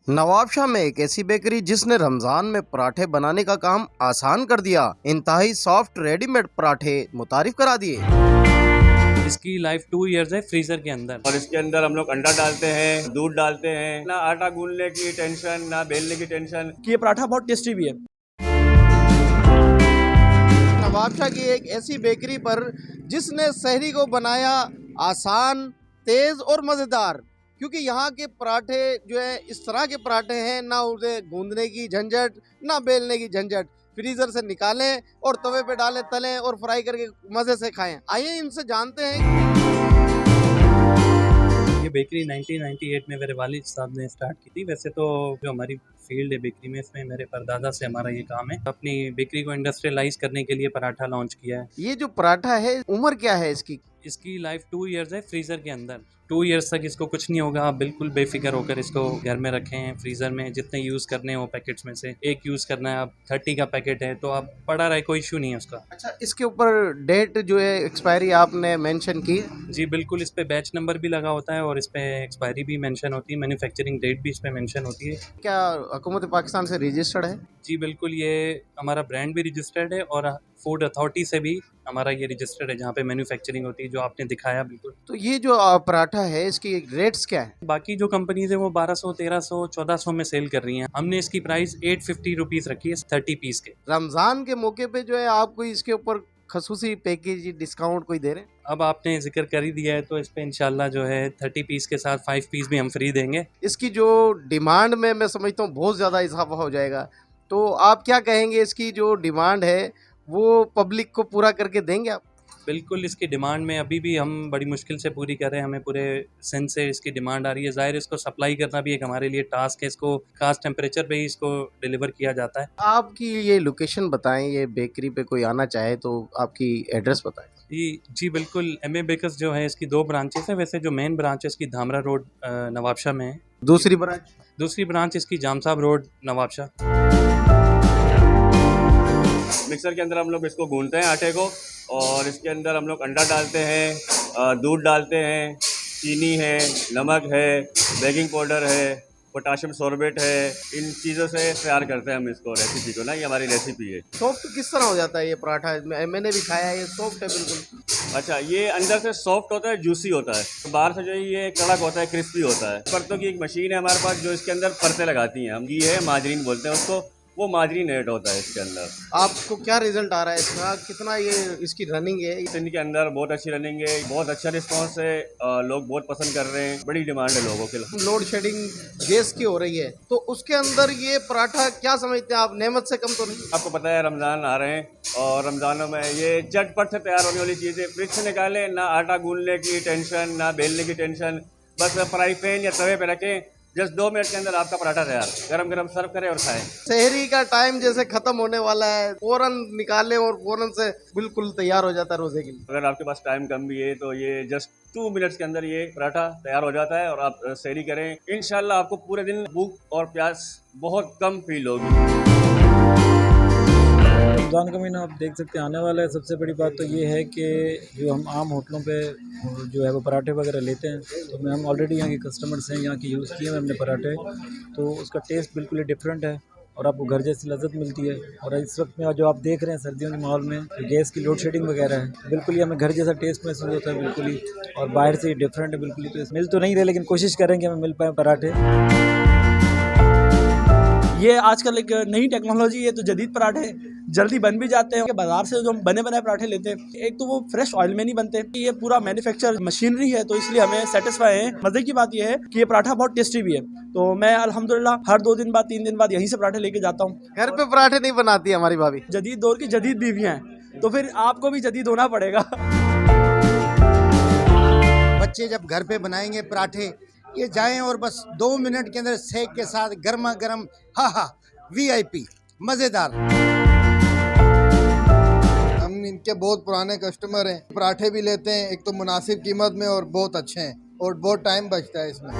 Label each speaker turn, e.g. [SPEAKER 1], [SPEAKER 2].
[SPEAKER 1] नवाबशाह में एक ऐसी बेकरी जिसने रमजान में पराठे बनाने का काम आसान कर दिया। इंतहाई सॉफ्ट रेडीमेड पराठे मुतारिफ करा दिए।
[SPEAKER 2] इसकी लाइफ 2 इयर्स है फ्रीजर के अंदर।
[SPEAKER 3] और इसके अंदर हम लोग अंडा डालते हैं, दूध डालते हैं, ना आटा गूंदने की टेंशन, ना बेलने की टेंशन।
[SPEAKER 4] कि ये पराठा बहुत टेस्टी भी है।
[SPEAKER 1] नवाबशाह की एक ऐसी बेकरी पर जिसने सहरी को बनाया आसान, तेज और मजेदार, क्योंकि यहाँ के पराठे जो है इस तरह के पराठे हैं, ना उसे गूंदने की झंझट ना बेलने की झंझट। फ्रीजर से निकालें और तवे पे डालें, तलें और फ्राई करके मजे से खाएं। आइए इनसे जानते हैं।
[SPEAKER 2] ये बेकरी 1998 में मेरे वालिद साहब ने स्टार्ट की थी। वैसे तो जो हमारी फील्ड है बेकरी में, इसमें मेरे परदादा से हमारा ये काम है। अपनी बेकरी को इंडस्ट्रियलाइज करने के लिए पराठा लॉन्च किया है।
[SPEAKER 1] ये जो पराठा है, उम्र क्या है इसकी?
[SPEAKER 2] इसकी लाइफ 2 इयर्स है फ्रीजर के अंदर। 2 इयर्स तक इसको कुछ नहीं होगा। आप बिल्कुल बेफिक्र होकर इसको घर में रखें, फ्रीजर में जितने यूज़ करने हैं वो पैकेट्स में से एक यूज़ करना है। आप 30 का पैकेट है तो आप पड़ा रहे, कोई इशू नहीं है उसका।
[SPEAKER 1] अच्छा, इसके ऊपर डेट जो है एक्सपायरी आपने मेंशन की?
[SPEAKER 2] जी बिल्कुल, इस पे बैच नंबर भी लगा होता है और इस पे एक्सपायरी भी मेंशन होती है, मैन्युफैक्चरिंग डेट भी इस पे मेंशन होती है।
[SPEAKER 1] क्या हुकूमत पाकिस्तान से रजिस्टर्ड है?
[SPEAKER 2] जी बिल्कुल, ये हमारा ब्रांड भी रजिस्टर्ड है और फूड अथॉरिटी से भी हमारा ये रजिस्टर्ड है, जहाँ पे मैन्युफैक्चरिंग होती है, जो आपने दिखाया बिल्कुल।
[SPEAKER 1] तो ये जो पराठा है, इसकी रेट्स क्या है?
[SPEAKER 2] बाकी जो कंपनीज है वो 1200, 1300, 1400 में सेल कर रही हैं। हमने इसकी प्राइस 850 रुपीज़ रखी है 30 पीस के।
[SPEAKER 1] रमजान के मौके पे जो है आप कोई इसके ऊपर खसूसी पैकेज डिस्काउंट कोई दे रहे हैं?
[SPEAKER 2] अब आपने जिक्र कर ही दिया है तो इस पे इंशाल्लाह जो है 30 पीस के साथ 5 पीस भी हम फ्री देंगे।
[SPEAKER 1] इसकी जो डिमांड में मैं समझता हूँ बहुत ज़्यादा इजाफा हो जाएगा, तो आप क्या कहेंगे? इसकी जो डिमांड है वो पब्लिक को पूरा करके देंगे आप?
[SPEAKER 2] बिल्कुल, इसकी डिमांड में अभी भी हम बड़ी मुश्किल से पूरी कर रहे हैं। हमें पूरे सिंध से इसकी डिमांड आ रही है। ज़ाहिर इसको सप्लाई करना भी एक हमारे लिए टास्क है। इसको खास टेम्परेचर पे ही इसको डिलीवर किया जाता है।
[SPEAKER 1] आपकी ये लोकेशन बताएं, ये बेकरी पे कोई आना चाहे तो आपकी एड्रेस बताएं।
[SPEAKER 2] जी बिल्कुल, एम ए बेकर्स जो है इसकी 2 ब्रांचेस है। वैसे जो मेन ब्रांच है इसकी धामरा रोड नवाबशाह में है।
[SPEAKER 1] दूसरी ब्रांच?
[SPEAKER 2] दूसरी ब्रांच इसकी जाम साहब रोड नवाबशाह।
[SPEAKER 3] मिक्सर के अंदर हम लोग इसको गूंदते हैं आटे को, और इसके अंदर हम लोग अंडा डालते हैं, दूध डालते हैं, चीनी है, नमक है, बेकिंग पाउडर है, पोटाशियम सॉर्बेट है। इन चीज़ों से तैयार करते हैं हम इसको, रेसिपी को ना। ये हमारी रेसिपी है।
[SPEAKER 1] सॉफ्ट किस तरह हो जाता है ये पराठा? मैंने भी खाया है, ये सॉफ्ट है बिल्कुल।
[SPEAKER 3] अच्छा, ये अंदर से सॉफ्ट होता है, जूसी होता है। तो बाहर से जो है ये कड़क होता है, क्रिस्पी होता है। परतों की एक मशीन है हमारे पास जो इसके अंदर परतें लगाती हैं। हम ये है माजरीन बोलते हैं उसको, वो माजरीन ऐड होता है इसके अंदर।
[SPEAKER 1] आपको क्या रिजल्ट आ रहा है इसका? कितना ये इसकी रनिंग है?
[SPEAKER 3] सिंध के अंदर बहुत अच्छी रनिंग है, बहुत अच्छा रिस्पांस है, लोग बहुत पसंद कर रहे हैं, बड़ी डिमांड है लोगों के लिए।
[SPEAKER 1] लोड शेडिंग गैस की हो रही है, तो उसके अंदर ये पराठा क्या समझते हैं आप? नेमत से कम तो नहीं?
[SPEAKER 3] आपको पता है रमज़ान आ रहे हैं और रमज़ानों में ये झटपट से तैयार होने वाली चीज़ें, फ्रिज से निकालें, ना आटा गूंदने की टेंशन, ना बेलने की टेंशन। बस फ्राई पैन या तवे पे रखें, जस्ट 2 मिनट के अंदर आपका पराठा तैयार। गरम गरम सर्व करें और खाएं।
[SPEAKER 1] सहरी का टाइम जैसे खत्म होने वाला है, फौरन निकालें और फौरन से बिल्कुल तैयार हो जाता है रोजे के लिए।
[SPEAKER 3] अगर आपके पास टाइम कम भी है तो ये जस्ट 2 मिनट्स के अंदर ये पराठा तैयार हो जाता है और आप सहरी करें। इंशाल्लाह आपको पूरे दिन भूख और प्यास बहुत कम फील होगी।
[SPEAKER 4] रमज़ान का महीना आप देख सकते हैं आने वाला है। सबसे बड़ी बात तो ये है कि जो हम आम होटलों पे जो है वो पराठे वगैरह लेते हैं, तो मैं हम ऑलरेडी यहाँ के कस्टमर्स हैं, यहाँ के यूज़ किए हैं हमने पराठे, तो उसका टेस्ट बिल्कुल ही डिफरेंट है और आपको घर जैसी लज्जत मिलती है। और इस वक्त में जो आप देख रहे हैं सर्दियों के माहौल में तो गैस की लोड शेडिंग वगैरह है, बिल्कुल ही हमें घर जैसा टेस्ट महसूस होता है बिल्कुल ही, और बाहर से डिफरेंट है बिल्कुल ही। तो मिल तो नहीं रहे लेकिन कोशिश करेंगे हमें मिल पाए पराठे।
[SPEAKER 5] ये आजकल एक नई टेक्नोलॉजी है, तो जदीद पराठे जल्दी बन भी जाते हैं। बाजार से जो हम बने बनाए पराठे लेते हैं, एक तो वो फ्रेश ऑयल में नहीं बनते, ये पूरा मैन्युफैक्चर मशीनरी है, तो इसलिए हमें सेटिस्फाई है। मजे की बात यह है कि ये पराठा बहुत टेस्टी भी है, तो मैं अल्हम्दुलिल्लाह हर 2 दिन बाद 3 दिन बाद यहीं से पराठे लेके जाता हूँ।
[SPEAKER 1] घर पे पराठे नहीं बनाती हमारी भाभी?
[SPEAKER 5] जदीद दौर की जदीद बीवियाँ हैं, तो फिर आपको भी जदीद होना पड़ेगा।
[SPEAKER 6] बच्चे जब घर पे बनाएंगे पराठे, ये जाएं और बस 2 मिनट के अंदर सेक के साथ गर्मा गर्म, हा VIP मज़ेदार।
[SPEAKER 7] हम इनके बहुत पुराने कस्टमर हैं, पराठे भी लेते हैं, एक तो मुनासिब कीमत में और बहुत अच्छे हैं, और बहुत टाइम बचता है इसमें।